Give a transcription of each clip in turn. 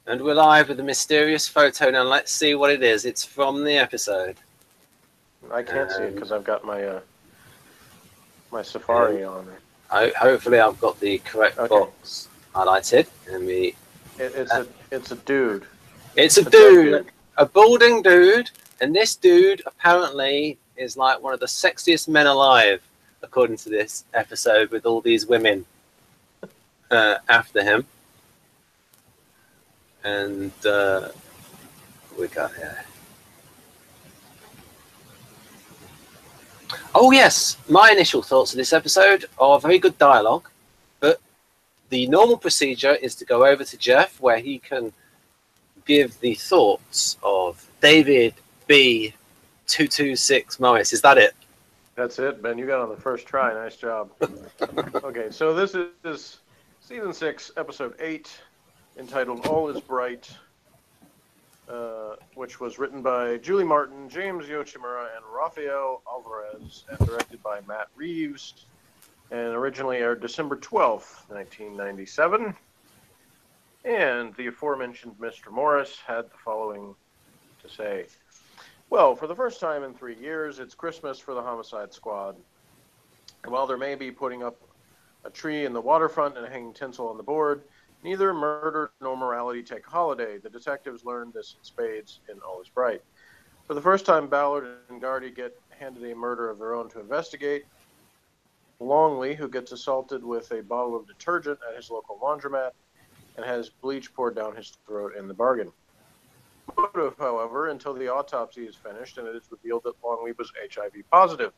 And we're live with a mysterious photo now. Let's see what it is. It's from the episode. I can't see it because I've got my my Safari on. Hopefully, I've got the correct box highlighted. It's a dude. It's a dude, a balding dude, and this dude apparently is like one of the sexiest men alive, according to this episode, with all these women after him. And we got here. Oh yes, my initial thoughts of this episode are very good dialogue, but the normal procedure is to go over to Jeff, where he can give the thoughts of David B. 226 Morris. Is that it? That's it, Ben. You got on the first try. Nice job. Okay, so this is season 6, episode 8. Entitled All Is Bright, which was written by Julie Martin, James Yoshimura, and Rafael Alvarez, and directed by Matt Reeves, and originally aired December 12th, 1997. And the aforementioned Mr. Morris had the following to say. Well, for the first time in 3 years, it's Christmas for the Homicide Squad. And while there may be putting up a tree in the waterfront and hanging tinsel on the board, neither murder nor morality take a holiday. The detectives learned this in spades in All Is Bright. For the first time, Ballard and Gardy get handed a murder of their own to investigate. Longley, who gets assaulted with a bottle of detergent at his local laundromat and has bleach poured down his throat in the bargain. Motive, however, until the autopsy is finished and it is revealed that Longley was HIV positive.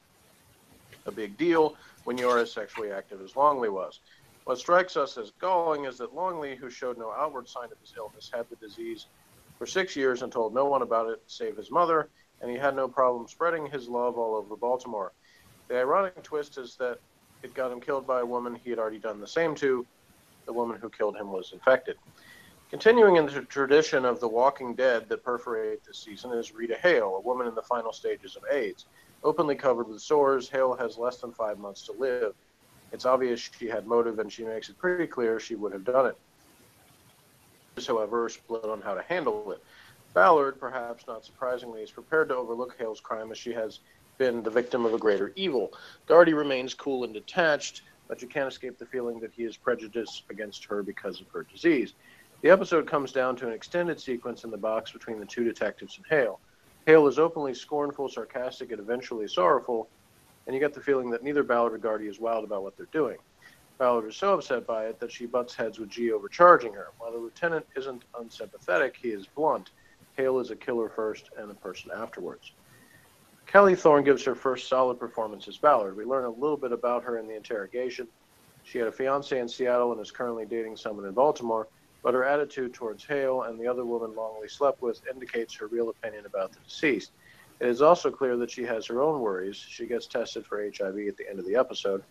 A big deal when you are as sexually active as Longley was. What strikes us as galling is that Longley, who showed no outward sign of his illness, had the disease for 6 years and told no one about it save his mother, and he had no problem spreading his love all over Baltimore. The ironic twist is that it got him killed by a woman he had already done the same to. The woman who killed him was infected. Continuing in the tradition of The Walking Dead that perforate this season is Rita Hale, a woman in the final stages of AIDS. Openly covered with sores, Hale has less than 5 months to live. It's obvious she had motive, and she makes it pretty clear she would have done it. However, are split on how to handle it. Ballard, perhaps not surprisingly, is prepared to overlook Hale's crime as she has been the victim of a greater evil. Gardy remains cool and detached, but you can't escape the feeling that he is prejudiced against her because of her disease. The episode comes down to an extended sequence in the box between the two detectives and Hale. Hale is openly scornful, sarcastic, and eventually sorrowful, and you get the feeling that neither Ballard or Gardy is wild about what they're doing. Ballard is so upset by it that she butts heads with G overcharging her. While the lieutenant isn't unsympathetic, he is blunt. Hale is a killer first and a person afterwards. Kelly Thorne gives her first solid performance as Ballard. We learn a little bit about her in the interrogation. She had a fiancé in Seattle and is currently dating someone in Baltimore, but her attitude towards Hale and the other woman Longley slept with indicates her real opinion about the deceased. It is also clear that she has her own worries. She gets tested for HIV at the end of the episode.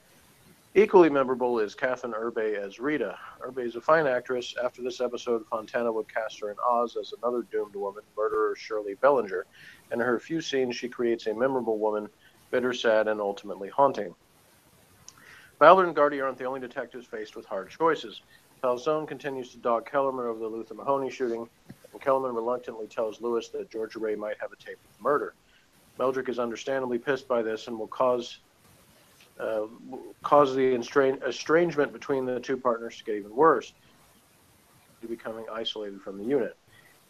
Equally memorable is Catherine Urbe as Rita. Urbe is a fine actress. After this episode, Fontana would cast her in Oz as another doomed woman, murderer Shirley Bellinger. In her few scenes, she creates a memorable woman, bitter, sad, and ultimately haunting. Ballard and Gardy aren't the only detectives faced with hard choices. Falzone continues to dog Kellerman over the Luther Mahoney shooting, and Kellerman reluctantly tells Lewis that Georgia Ray might have a tape of the murder. Meldrick is understandably pissed by this and will cause the estrangement between the two partners to get even worse, to becoming isolated from the unit.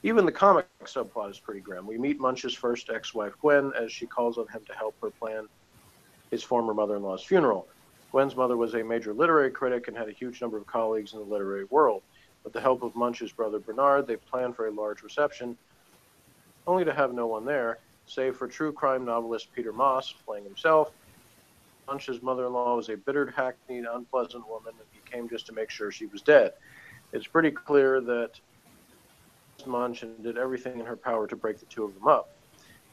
Even the comic subplot is pretty grim. We meet Munch's first ex-wife, Gwen, as she calls on him to help her plan his former mother-in-law's funeral. Gwen's mother was a major literary critic and had a huge number of colleagues in the literary world. With the help of Munch's brother Bernard, they planned for a large reception, only to have no one there, save for true crime novelist Peter Moss, playing himself. Munch's mother-in-law was a bitter, hackneyed, unpleasant woman, and he came just to make sure she was dead. It's pretty clear that Munch did everything in her power to break the two of them up.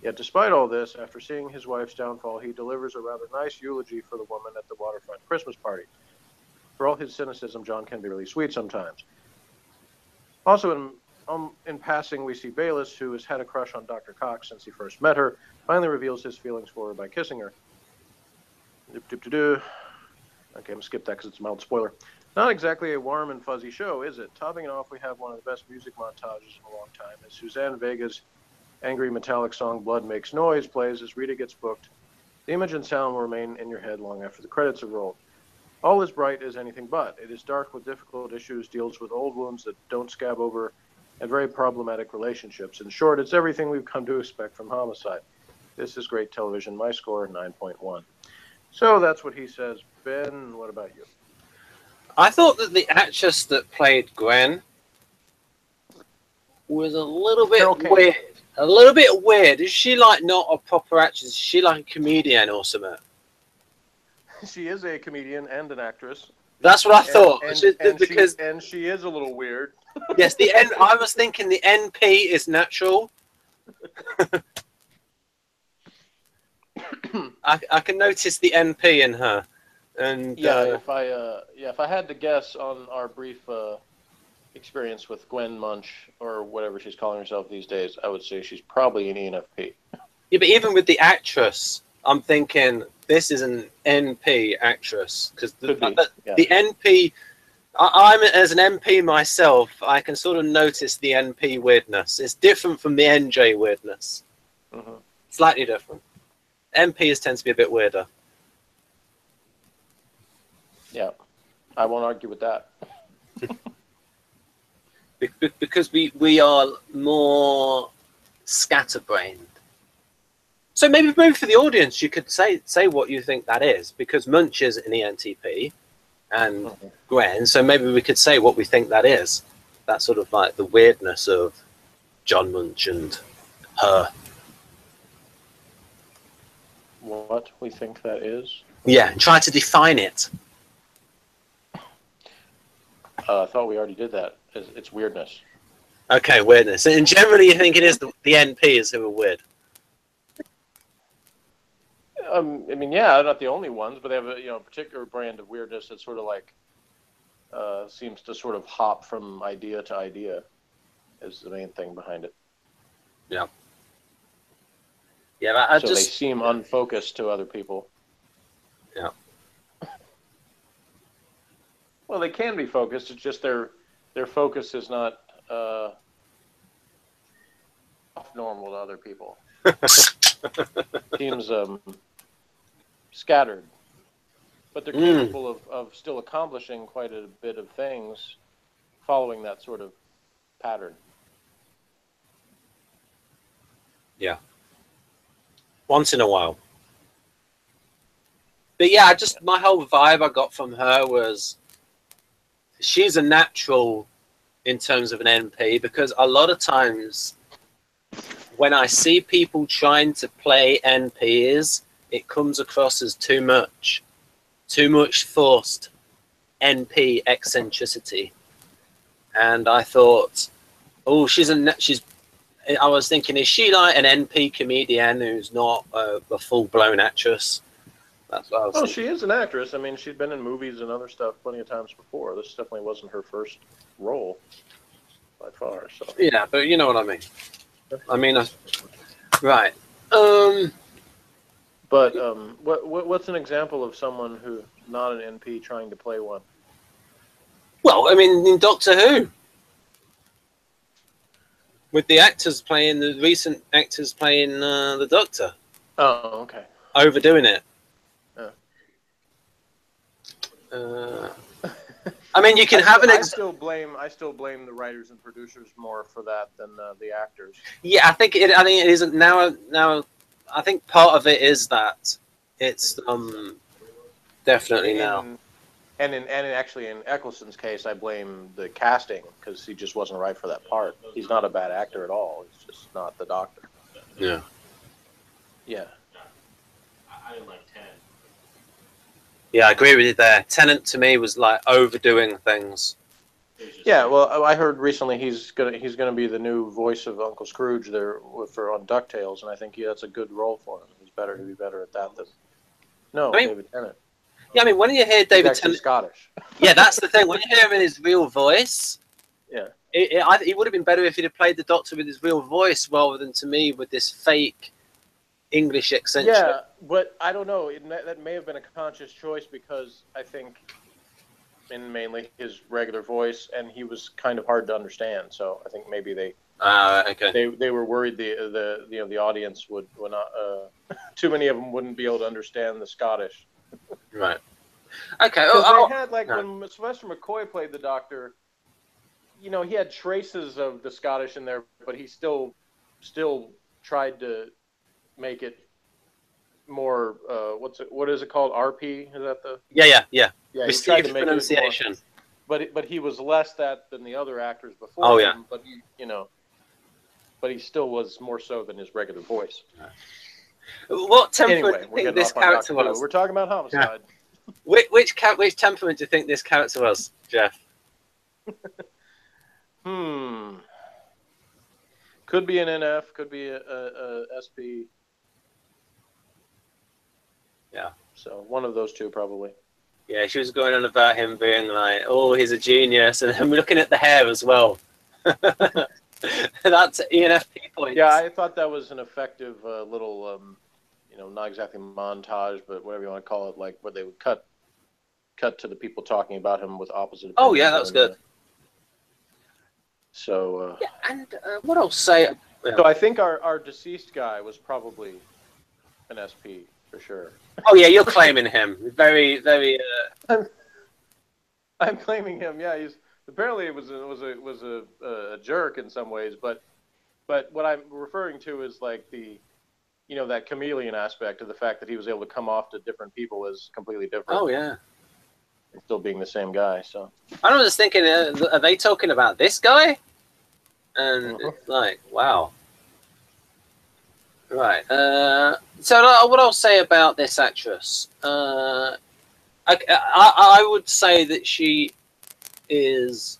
Yet despite all this, after seeing his wife's downfall, he delivers a rather nice eulogy for the woman at the waterfront Christmas party. For all his cynicism, John can be really sweet sometimes. Also, in passing, we see Bayless, who has had a crush on Dr. Cox since he first met her, finally reveals his feelings for her by kissing her. Okay, I'm going to skip that because it's a mild spoiler. Not exactly a warm and fuzzy show, is it? Topping it off, we have one of the best music montages in a long time as Suzanne Vega's angry metallic song Blood Makes Noise plays as Rita gets booked. The image and sound will remain in your head long after the credits have rolled. All is bright as anything but. It is dark with difficult issues, deals with old wounds that don't scab over, and very problematic relationships. In short, it's everything we've come to expect from Homicide. This is great television. My score, 9.1. So that's what he says. Ben, what about you? I thought that the actress that played Gwen was a little bit weird. A little bit weird. Is she like not a proper actress? Is she like a comedian or something? She is a comedian and an actress. That's what I thought. And she is a little weird. Yes, I was thinking the NP is natural. I can notice the NP in her. And if I had to guess on our brief experience with Gwen Munch or whatever she's calling herself these days, I would say she's probably an ENFP. Yeah, but even with the actress, I'm thinking this is an NP actress because the NP. I'm as an NP myself, I can sort of notice the NP weirdness. It's different from the NJ weirdness. Mm-hmm. Slightly different. NPs tend to be a bit weirder. Yeah, I won't argue with that. Because we are more scatterbrained. So maybe for the audience, you could say what you think that is, because Munch is an ENTP and Gwen, so maybe we could say what we think that is. That's sort of like the weirdness of John Munch and her. What we think that is? Yeah, and try to define it. I thought we already did that. It's weirdness. Okay, weirdness. And generally you think it is the NPs who are weird. I mean, yeah, they're not the only ones, but they have a particular brand of weirdness that sort of like seems to sort of hop from idea to idea is the main thing behind it. Yeah. Yeah, but they seem unfocused to other people. Yeah. Well, they can be focused. It's just their focus is not normal to other people. Seems scattered, but they're capable of still accomplishing quite a bit of things following that sort of pattern. Yeah. Once in a while. But yeah, my whole vibe I got from her was she's a natural in terms of an NP, because a lot of times when I see people trying to play NPs, it comes across as too much forced NP eccentricity. And I thought, oh, I was thinking, is she like an NP comedian who's not a full-blown actress? That's what I was thinking. She is an actress. I mean, she'd been in movies and other stuff plenty of times before. This definitely wasn't her first role by far. So yeah, but you know what I mean. I mean, right. But what's an example of someone who not an NP trying to play one? Well, I mean, in Doctor Who, with the recent actors playing the Doctor. Oh, okay. Overdoing it. I mean, you can have an. I still blame the writers and producers more for that than the actors. Yeah, I think it isn't now. I think part of it is that it's definitely now. And actually in Eccleston's case, I blame the casting because he just wasn't right for that part. He's not a bad actor at all. He's just not the Doctor. Yeah. Yeah. I didn't like 10. Yeah, I agree with you there. Tennant to me was like overdoing things. Yeah, well, I heard recently he's gonna be the new voice of Uncle Scrooge there on DuckTales, and I think that's a good role for him. He's better to be better at that than David Tennant. Yeah, I mean, when you hear David Tennant, Scottish. Yeah, that's the thing. When you hear him in his real voice, yeah, he would have been better if he'd have played the Doctor with his real voice rather than to me with this fake English eccentric. Yeah, but I don't know. That may have been a conscious choice because I think in mainly his regular voice, and he was kind of hard to understand. So I think maybe they were worried the audience would not too many of them wouldn't be able to understand the Scottish. Right. Okay. Because they had when Sylvester McCoy played the Doctor, he had traces of the Scottish in there, but he still tried to make it more. What is it called? RP? Is that the? Yeah. Received pronunciation. But he was less that than the other actors before. Oh yeah. Him, but he still was more so than his regular voice. What temperament anyway, do you think this character was? We're talking about Homicide. Yeah. Which temperament do you think this character was, Jeff? Could be an NF, could be a SP. Yeah. So one of those two probably. Yeah, she was going on about him being like, oh, he's a genius, and I'm looking at the hair as well. That's ENFP points. Yeah, I thought that was an effective little, not exactly montage, but whatever you want to call it, like where they would cut to the people talking about him with opposite opinions. Oh yeah, that was good. So. Yeah, and what I'll say. So I think our deceased guy was probably an SP for sure. Oh yeah, you're claiming him. Very, very. I'm claiming him. Yeah, he's apparently it was a jerk in some ways, but what I'm referring to is like the, that chameleon aspect of the fact that he was able to come off to different people as completely different. Oh yeah. And still being the same guy. So. I was just thinking, are they talking about this guy? And it's like, wow. Right. So what I'll say about this actress, I would say that she is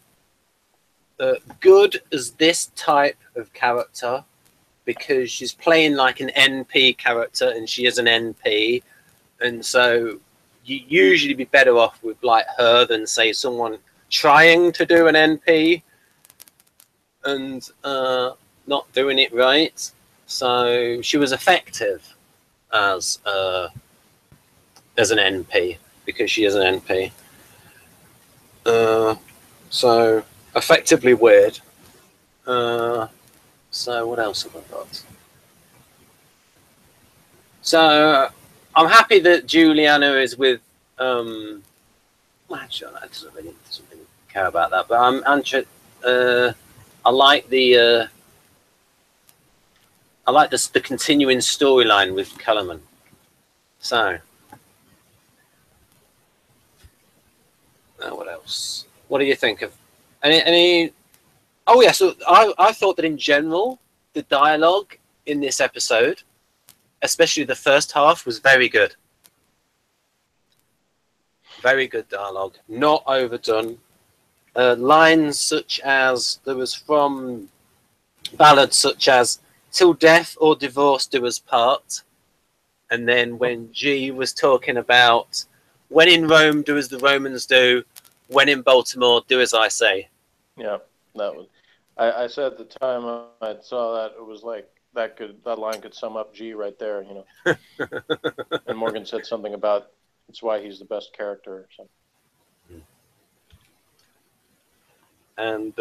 good as this type of character because she's playing like an NP character and she is an NP, and so you usually be better off with like her than say someone trying to do an NP and not doing it right. So she was effective as an NP because she is an NP. So effectively weird. So what else have I got? So I'm happy that Juliana is with. Well, actually, I doesn't really care about that. But I like the. I like the continuing storyline with Kellerman. So, what else? What do you think of any? Oh yeah, so I thought that in general the dialogue in this episode, especially the first half, was very good. Very good dialogue, not overdone. Lines such as there was from ballads such as "Till death or divorce do us part," and then when G was talking about "When in Rome, do as the Romans do. When in Baltimore, do as I say." Yeah, that was. I said at the time I saw that it was like that line could sum up G right there, And Morgan said something about it's why he's the best character or something. And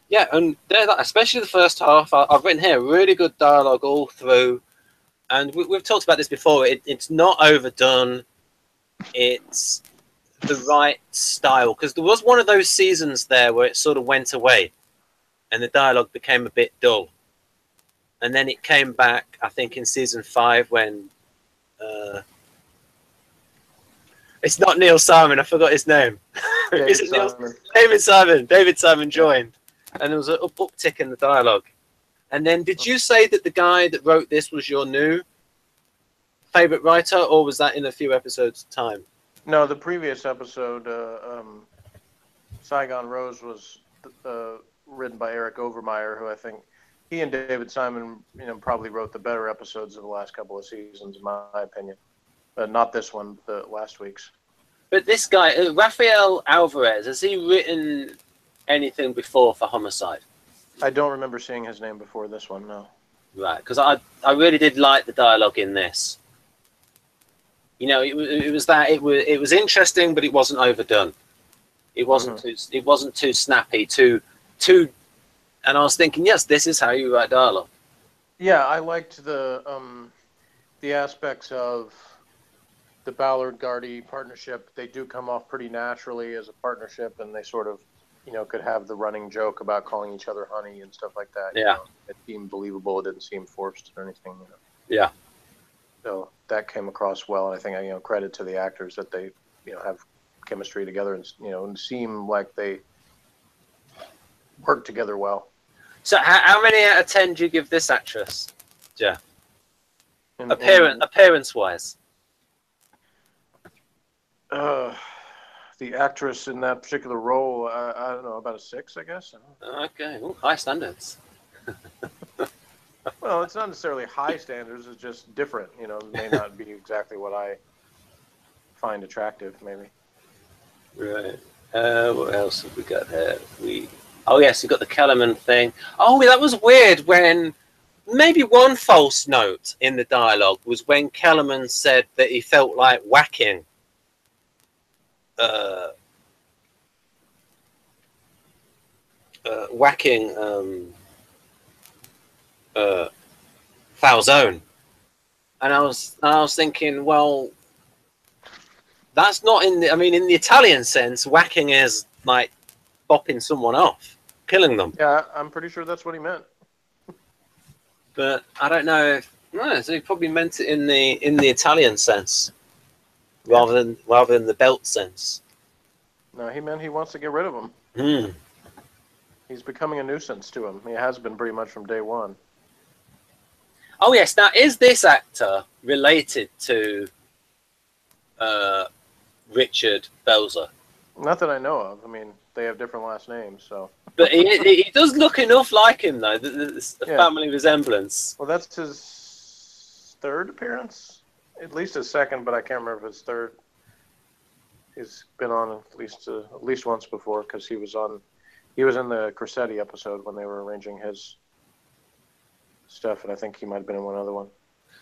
yeah, and especially the first half, I've written here really good dialogue all through, and we've talked about this before. It's not overdone. It's the right style, because there was one of those seasons there where it sort of went away and the dialogue became a bit dull, and then it came back, I think, in season 5 when it's not Neil Simon, I forgot his name. Is it David Simon? David Simon joined, and there was an uptick in the dialogue. And then did you say that the guy that wrote this was your new favorite writer, or was that in a few episodes time? No, the previous episode, Saigon Rose, was written by Eric Overmyer, who I think he and David Simon, probably wrote the better episodes of the last couple of seasons, in my opinion. Not this one, the last week's. But this guy, Rafael Alvarez, has he written anything before for Homicide? I don't remember seeing his name before this one, no. Right, because I really did like the dialogue in this. You know, it was interesting, but it wasn't overdone. It wasn't too snappy, too. And I was thinking, yes, this is how you write dialogue. Yeah, I liked the aspects of the Ballard-Gardy partnership. They do come off pretty naturally as a partnership, and they sort of, you know, could have the running joke about calling each other honey and stuff like that. Yeah. You know, it seemed believable. It didn't seem forced or anything. You know. Yeah. So that came across well. And I think, you know, credit to the actors that they, you know, have chemistry together and, you know, and seem like they work together well. So how many out of 10 do you give this actress, Jeff? Appearance-wise? The actress in that particular role, I don't know, about a 6, I guess. Okay, ooh, high standards. Well, it's not necessarily high standards. It's just different. You know, it may not be exactly what I find attractive, maybe. Right. What else have we got here? Oh, yes, you got the Kellerman thing. Oh, that was weird when maybe one false note in the dialogue was when Kellerman said that he felt like whacking Falzone, and I was thinking, well, that's not in the. I mean, in the Italian sense, whacking is like bopping someone off, killing them. Yeah, I'm pretty sure that's what he meant. But I don't know if so he probably meant it in the Italian sense, rather than the belt sense. No, he meant he wants to get rid of him. Hmm. He's becoming a nuisance to him. He has been pretty much from day one. Oh yes. Now, is this actor related to Richard Belzer? Not that I know of. I mean, they have different last names, so. But he does look enough like him, though. There's a family resemblance. Well, that's his third appearance. At least his second, but I can't remember if his third. He's been on at least once before because he was in the Corsetti episode when they were arranging his stuff, and I think he might have been in one other one.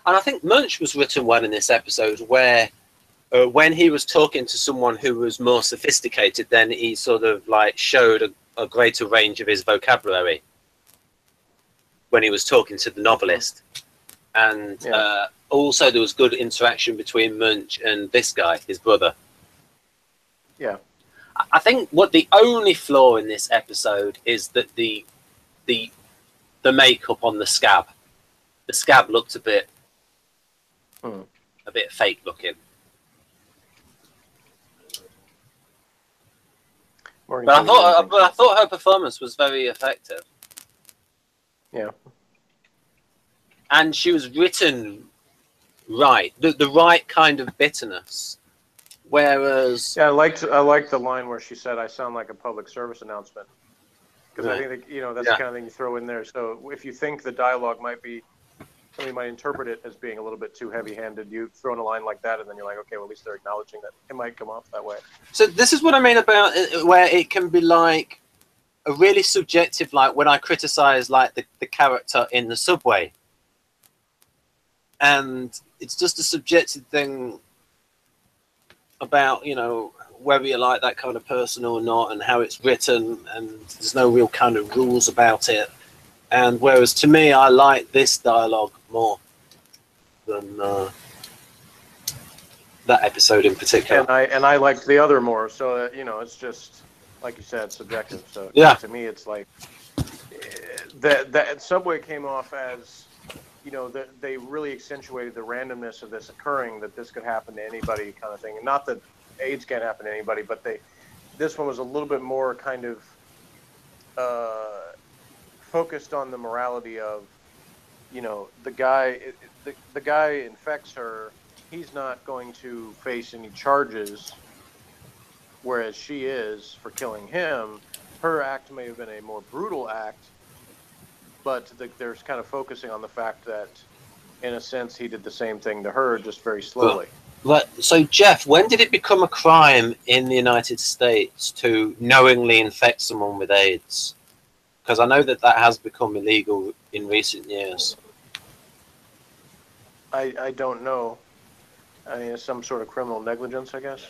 And I think Munch was written well in this episode where when he was talking to someone who was more sophisticated, then he sort of like showed a greater range of his vocabulary when he was talking to the novelist. And also there was good interaction between Munch and this guy, his brother. Yeah. I think what the only flaw in this episode is that the makeup on the scab. The scab looked a bit fake looking. But I thought her performance was very effective. Yeah. And she was written right, the right kind of bitterness. Whereas, yeah, I liked the line where she said, "I sound like a public service announcement," because I think that, that's the kind of thing you throw in there. So if you think the dialogue might be, somebody might interpret it as being a little bit too heavy-handed, you throw in a line like that, and then you're like, okay, well, at least they're acknowledging that it might come off that way. So this is what I mean about where it can be like a really subjective, like when I criticize like the character in the subway, and it's just a subjective thing about, whether you like that kind of person or not and how it's written, and there's no real kind of rules about it. And whereas to me, I like this dialogue more than that episode in particular. And I liked the other more. So, it's just, like you said, subjective. So to me, it's like that Subway came off as, they really accentuated the randomness of this occurring, that this could happen to anybody kind of thing. And not that AIDS can't happen to anybody, but this one was a little bit more kind of focused on the morality of, the guy infects her. He's not going to face any charges, whereas she is for killing him. Her act may have been a more brutal act, but there's kind of focusing on the fact that, in a sense, he did the same thing to her, just very slowly. So, Jeff, when did it become a crime in the United States to knowingly infect someone with AIDS? Because I know that has become illegal in recent years. I don't know. I mean, it's some sort of criminal negligence, I guess.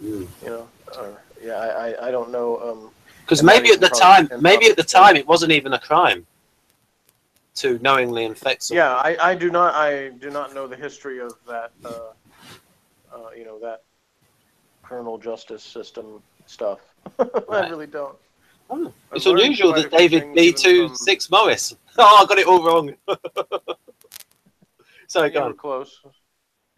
Mm. You know, or yeah, I don't know. Because And that maybe at even the probably time, maybe at the time, it wasn't even a crime to knowingly infect someone. Yeah, I do not know the history of that. You know, that criminal justice system stuff. I Right. really don't. Oh, I've it's learned unusual quite that a few David things even from- B26 Morris. Oh, I got it all wrong. Sorry, You go were on. close. You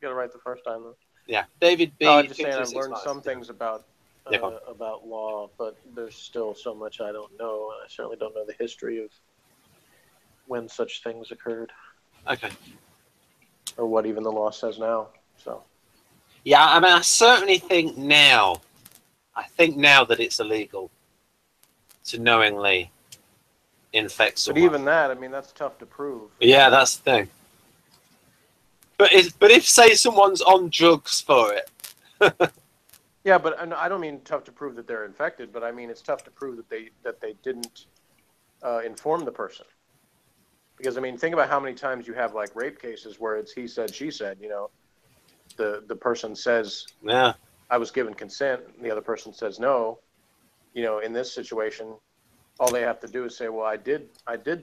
got it right the first time though. Yeah, David B. No, I'm just saying I've 226 learned Morris. some things about Yeah, go on. about law, but there's still so much I don't know, and I certainly don't know the history of when such things occurred Okay. or what even the law says now. So Yeah, I mean, I certainly think now. I think now that it's illegal to knowingly infect but someone. even that, I mean, that's tough to prove. Yeah, that's the thing. But if say someone's on drugs for it. Yeah, but I don't mean tough to prove that they're infected, but I mean it's tough to prove that they didn't inform the person. Because I mean, think about how many times you have like rape cases where it's he said, she said. You know, the person says, Yeah. I was given consent, and the other person says no. You know, in this situation, all they have to do is say, well, I did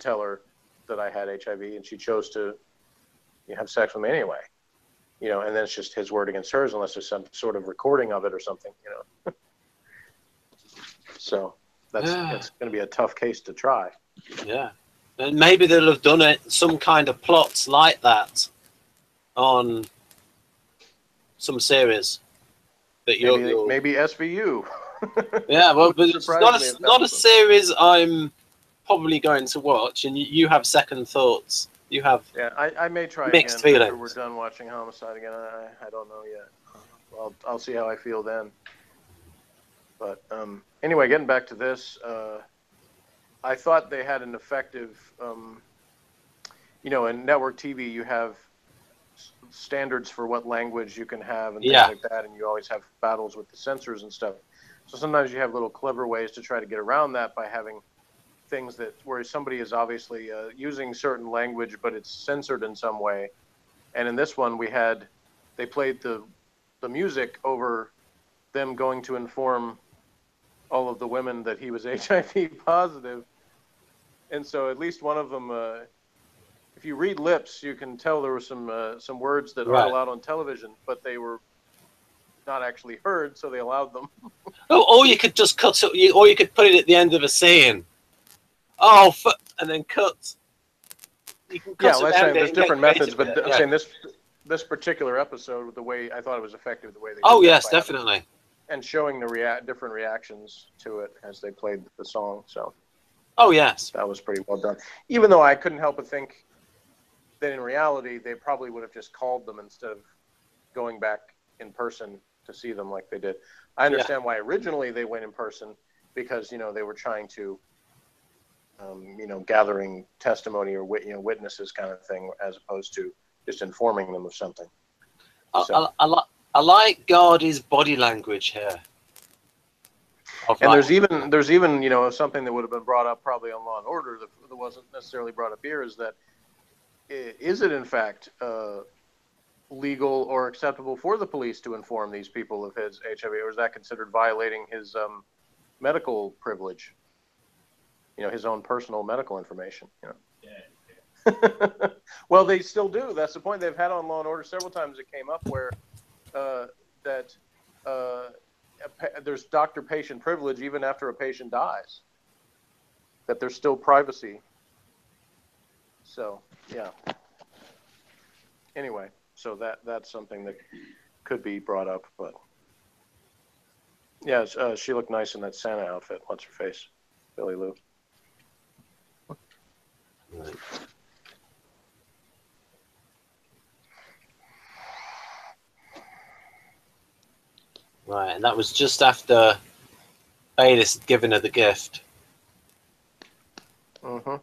tell her that I had HIV, and she chose to have sex with me anyway. You know, and then it's just his word against hers, unless there's some sort of recording of it or something. You know, so it's going to be a tough case to try. Yeah. And maybe they'll have done it, some kind of plots like that on some series that Maybe SVU. Yeah, well, but it's not a them. series I'm probably going to watch, and you have second thoughts. You have I may try mixed again feelings. after we're done watching Homicide again. I don't know yet. I'll see how I feel then. But anyway, getting back to this, I thought they had an effective, you know, in network TV you have standards for what language you can have and things like that, and you always have battles with the censors and stuff. So sometimes you have little clever ways to try to get around that by having things that where somebody is obviously using certain language, but it's censored in some way. And in this one, they played the music over them going to inform all of the women that he was HIV positive. And so at least one of them, if you read lips, you can tell there were some words that aren't allowed on television, but they were not actually heard, so they allowed them. Or you could just cut it, or you could put it at the end of a scene. Oh, and then cut. You can cut let's say there's different methods, but I'm saying this particular episode, the way I thought it was effective, the way they did yes, definitely. And showing the different reactions to it as they played the song. So yes, that was pretty well done. Even though I couldn't help but think that in reality they probably would have just called them instead of going back in person to see them like they did. I understand why originally they went in person, because, you know, they were trying to, you know, gathering testimony or witnesses kind of thing, as opposed to just informing them of something. I like Gardy's body language here. And there's even you know, something that would have been brought up probably on Law and Order that wasn't necessarily brought up here, is that is it in fact legal or acceptable for the police to inform these people of his HIV, or is that considered violating his medical privilege? You know, his own personal medical information. You know. Yeah. Well, they still do. That's the point. They've had on Law and Order several times. It came up where there's doctor-patient privilege even after a patient dies. That there's still privacy. So yeah. Anyway, so that's something that could be brought up, but yeah, she looked nice in that Santa outfit. What's her face? Billy Lou. Right, and that was just after Bayless had given her the gift. Mm-hmm.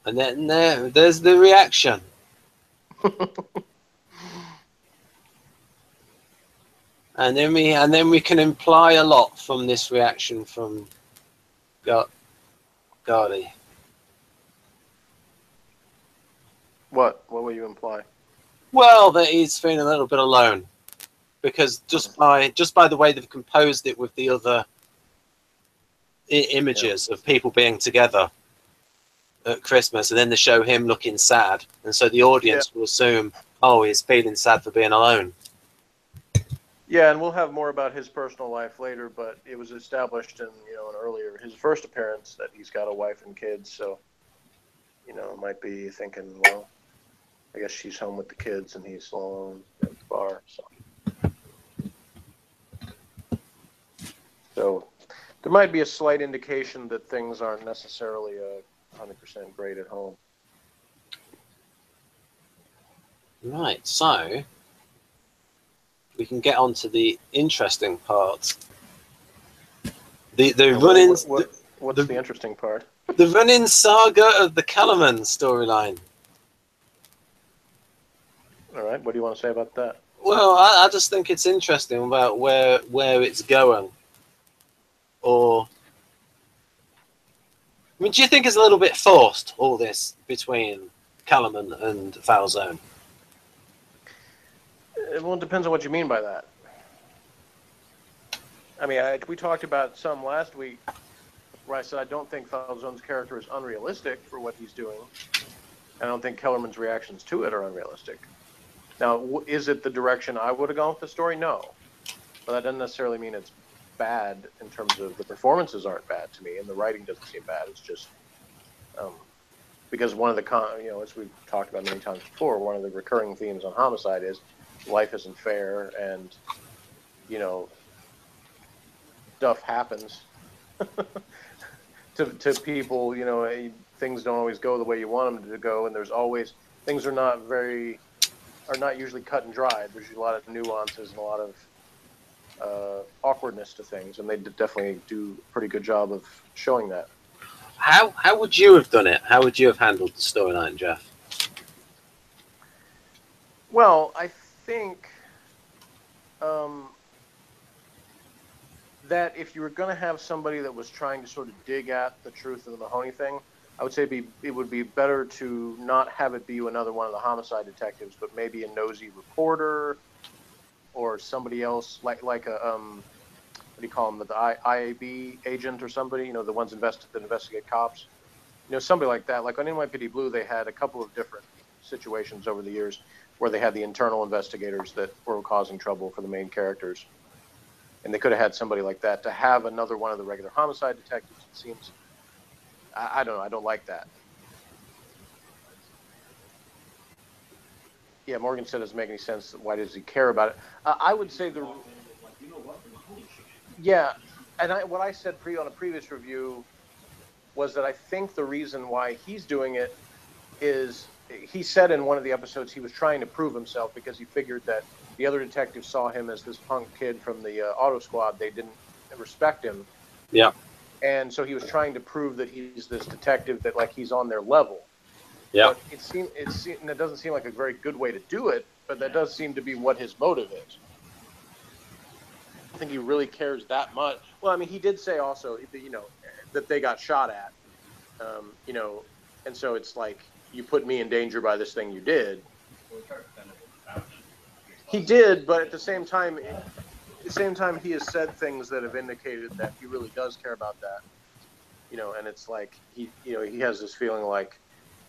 And then there's the reaction. And then we can imply a lot from this reaction from Gardy. What will you imply? Well, that he's feeling a little bit alone, because just by the way they've composed it with the other images of people being together at Christmas, and then they show him looking sad, and so the audience will assume, oh, he's feeling sad for being alone. Yeah, and we'll have more about his personal life later, but it was established in his first appearance that he's got a wife and kids, so might be thinking, well, I guess she's home with the kids and he's alone at the bar. So there might be a slight indication that things aren't necessarily 100% great at home. Right, so we can get on to the interesting part. The run-ins. What's the interesting part? The run-in saga of the Kellerman storyline. All right, what do you want to say about that? Well, I just think it's interesting about where it's going. Or, I mean, do you think it's a little bit forced, all this between Kellerman and Falzone? Well, it depends on what you mean by that. I mean, we talked about some last week where I said I don't think Falzone's character is unrealistic for what he's doing. I don't think Kellerman's reactions to it are unrealistic. Now, is it the direction I would have gone with the story? No. But that doesn't necessarily mean it's bad in terms of the performances aren't bad to me, and the writing doesn't seem bad. It's just because one of the, as we've talked about many times before, one of the recurring themes on Homicide is life isn't fair, and, stuff happens to people, things don't always go the way you want them to go, and there's always, things are not usually cut and dried. There's a lot of nuances and a lot of awkwardness to things, and they definitely do a pretty good job of showing that. How would you have done it? How would you have handled the storyline, Jeff? Well, I think that if you were going to have somebody that was trying to sort of dig at the truth of the Mahoney thing, I would say it would be better to not have it be another one of the homicide detectives, but maybe a nosy reporter or somebody else like a what do you call them, the IAB agent or somebody, the ones that investigate cops, somebody like that. Like on NYPD Blue, they had a couple of different situations over the years where they had the internal investigators that were causing trouble for the main characters, and they could have had somebody like that. To have another one of the regular homicide detectives, it seems, I don't know, I don't like that. Yeah, Morgan said it doesn't make any sense. Why does he care about it? I would say yeah, and what I said on a previous review was that I think the reason why he's doing it is, he said in one of the episodes he was trying to prove himself because he figured that the other detectives saw him as this punk kid from the auto squad. They didn't respect him. Yeah. And so he was trying to prove that he's this detective, that like he's on their level. Yeah. But it doesn't seem like a very good way to do it, but that does seem to be what his motive is. I don't think he really cares that much. Well, I mean, he did say also, that they got shot at, and so it's like, you put me in danger by this thing you did. He did, but at the same time, he has said things that have indicated that he really does care about that. And it's like he has this feeling like,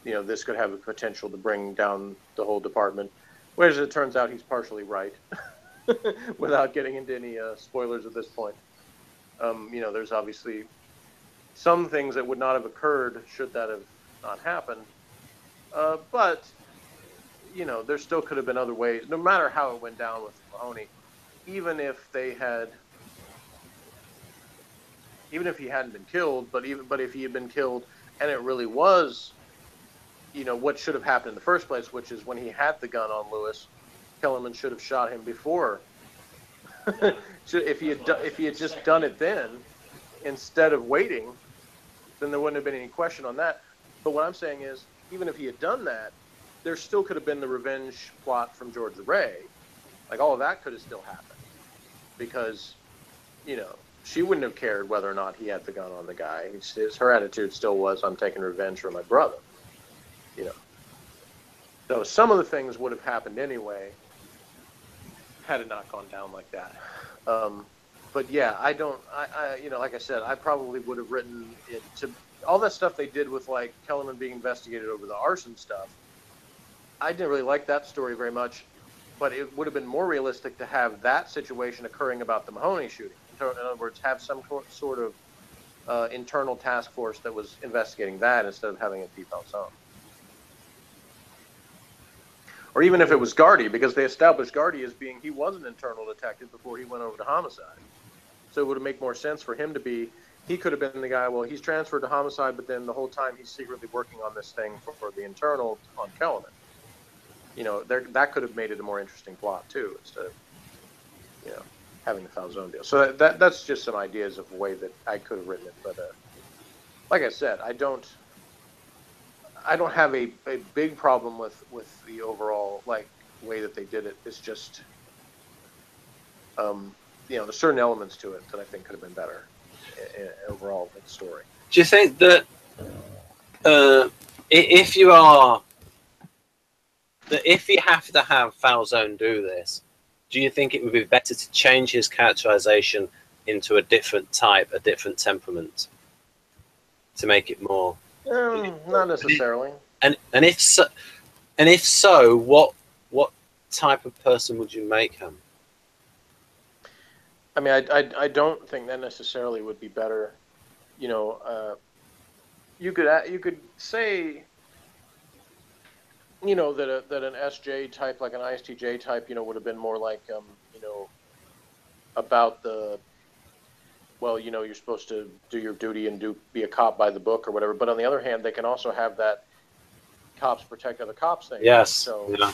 this could have a potential to bring down the whole department. Whereas it turns out he's partially right, without getting into any spoilers at this point. There's obviously some things that would not have occurred should that have not happened. But there still could have been other ways, no matter how it went down with Mahoney, even if he hadn't been killed, but if he had been killed and it really was, what should have happened in the first place, which is when he had the gun on Lewis, Kellerman should have shot him before. If he had just done it then, instead of waiting, then there wouldn't have been any question on that. But what I'm saying is, even if he had done that, there still could have been the revenge plot from George Ray. Like, all of that could have still happened. Because, she wouldn't have cared whether or not he had the gun on the guy. Her attitude still was, I'm taking revenge for my brother. So some of the things would have happened anyway had it not gone down like that. But yeah, I like I said, I probably would have written it to all that stuff they did with like Kellerman being investigated over the arson stuff. I didn't really like that story very much, but it would have been more realistic to have that situation occurring about the Mahoney shooting. In other words, have some sort of internal task force that was investigating that instead of having it be Falzone. Or even if it was Gardy, because they established Gardy as being, he was an internal detective before he went over to Homicide. So it would have made more sense for him to be, he could have been the guy, well, he's transferred to Homicide, but then the whole time he's secretly working on this thing for the internal on Kellerman. That could have made it a more interesting plot, too, instead of, having the Falzone deal. So that's just some ideas of the way that I could have written it. But like I said, I don't have a big problem with the overall way that they did it. It's just there's certain elements to it that I think could have been better overall with the story. Do you think that if you have to have Falzone do this, do you think it would be better to change his characterization into a different type, a different temperament, to make it more? Not necessarily. And if so, what type of person would you make him? I mean, I don't think that necessarily would be better. You could say, that an SJ type, like an ISTJ type, would have been more like, about you're supposed to do your duty and be a cop by the book or whatever. But on the other hand, they can also have that cops protect other cops thing. Yes. So, yeah.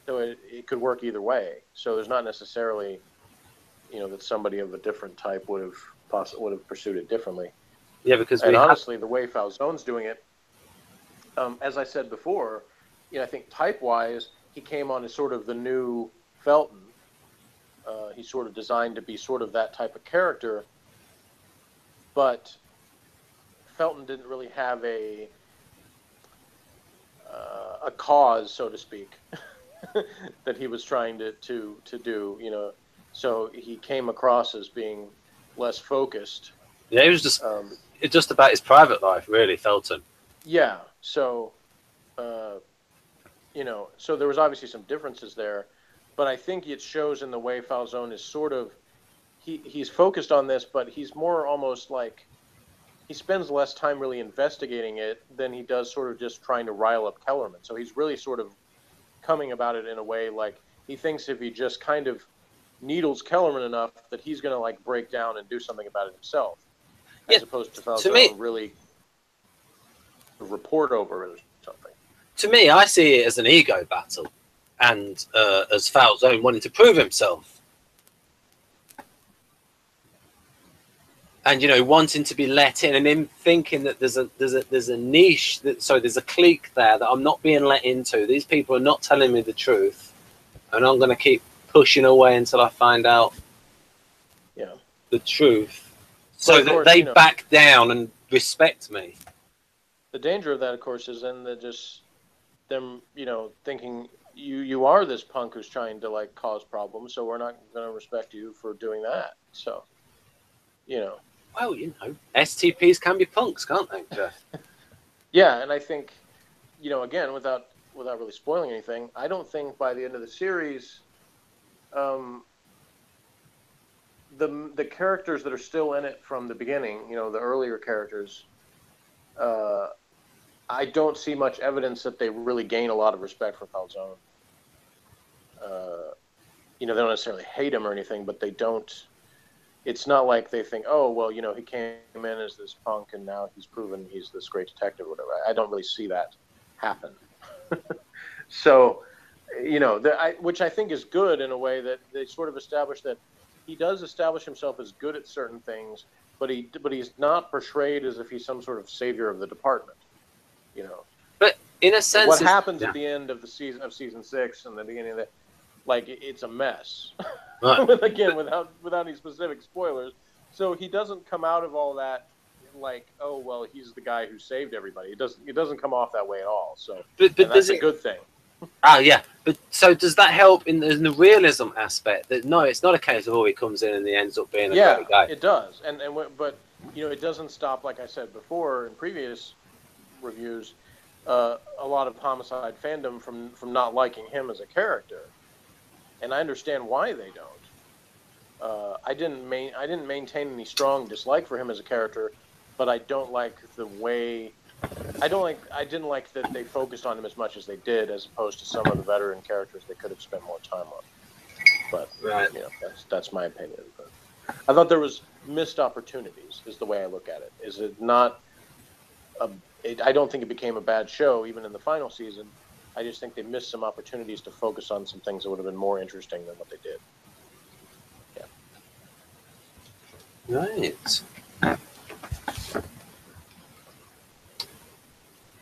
So it could work either way. So there's not necessarily, that somebody of a different type would have pursued it differently. Yeah, because honestly, the way Falzone's doing it, as I said before, I think type-wise, he came on as sort of the new Felton. He's sort of designed to be sort of that type of character, but Felton didn't really have a cause, so to speak, that he was trying to do. So he came across as being less focused. Yeah, he was just about his private life, really, Felton. Yeah. So. So there was obviously some differences there, but I think it shows in the way Falzone is sort of, he's focused on this, but he's more almost like, he spends less time really investigating it than he does sort of just trying to rile up Kellerman. So he's really sort of coming about it in a way like he thinks if he just kind of needles Kellerman enough that he's going to break down and do something about it himself, as opposed to Falzone really report over it or something. To me, I see it as an ego battle, and as Falzone wanting to prove himself, and wanting to be let in, and him thinking that there's a niche there's a clique there that I'm not being let into. These people are not telling me the truth, and I'm going to keep pushing away until I find out the truth, so that they back down and respect me. The danger of that, of course, is then them, thinking you are this punk who's trying to cause problems, so we're not going to respect you for doing that. So, Well, STPs can be punks, can't they, Jeff? Yeah, and I think, again, without really spoiling anything, I don't think by the end of the series, the characters that are still in it from the beginning, the earlier characters, I don't see much evidence that they really gain a lot of respect for Falzone. They don't necessarily hate him or anything, but they don't. It's not like they think, oh, well, he came in as this punk and now he's proven he's this great detective or whatever. I don't really see that happen. So, which I think is good in a way that they sort of establish that he does establish himself as good at certain things, but he's not portrayed as if he's some sort of savior of the department. But in a sense, what happens at the end of the season 6 and the beginning of it's a mess. Right. Again, without any specific spoilers. So he doesn't come out of all that oh well, he's the guy who saved everybody. It doesn't come off that way at all. So that's a good thing. Oh yeah, but so does that help in the realism aspect? That no, it's not a case of he comes in and he ends up being a Yeah, great guy. it does, but it doesn't stop. Like I said before in previous reviews, a lot of Homicide fandom from not liking him as a character, and I understand why they don't. I didn't maintain any strong dislike for him as a character, but I don't like the way. I didn't like that they focused on him as much as they did, as opposed to some of the veteran characters they could have spent more time on. But Right. that's my opinion. But I thought there was missed opportunities, is the way I look at it. Is it not? I don't think it became a bad show, even in the final season. I just think they missed some opportunities to focus on some things that would have been more interesting than what they did. Yeah. Right.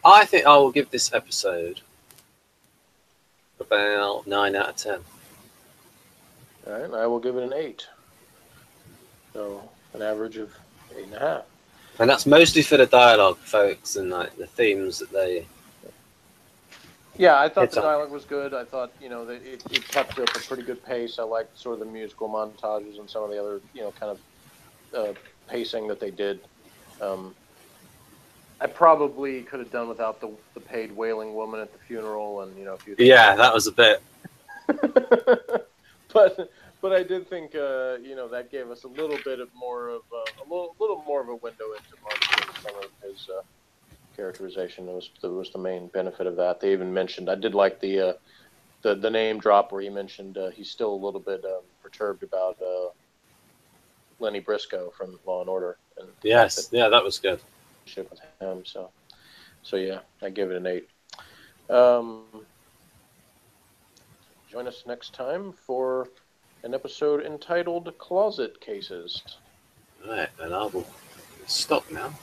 I think I will give this episode about 9 out of 10. All right, I will give it an 8. So an average of 8.5. And that's mostly for the dialogue, folks, and like the themes that they. Yeah, I thought It's the on. dialogue was good. I thought that it kept up a pretty good pace. I liked sort of the musical montages and some of the other kind of pacing that they did. I probably could have done without the paid wailing woman at the funeral and a few things. Yeah, that was a bit. But I did think that gave us a little bit of more of a little more of a window into Munch and some of his characterization. That was the main benefit of that. They even mentioned, I did like the name drop where he mentioned he's still a little bit perturbed about Lenny Briscoe from Law and Order. And Yes, yeah, that was good. With him, so yeah, I give it an 8. Join us next time for an episode entitled Closet Cases. Right, and I will stop now.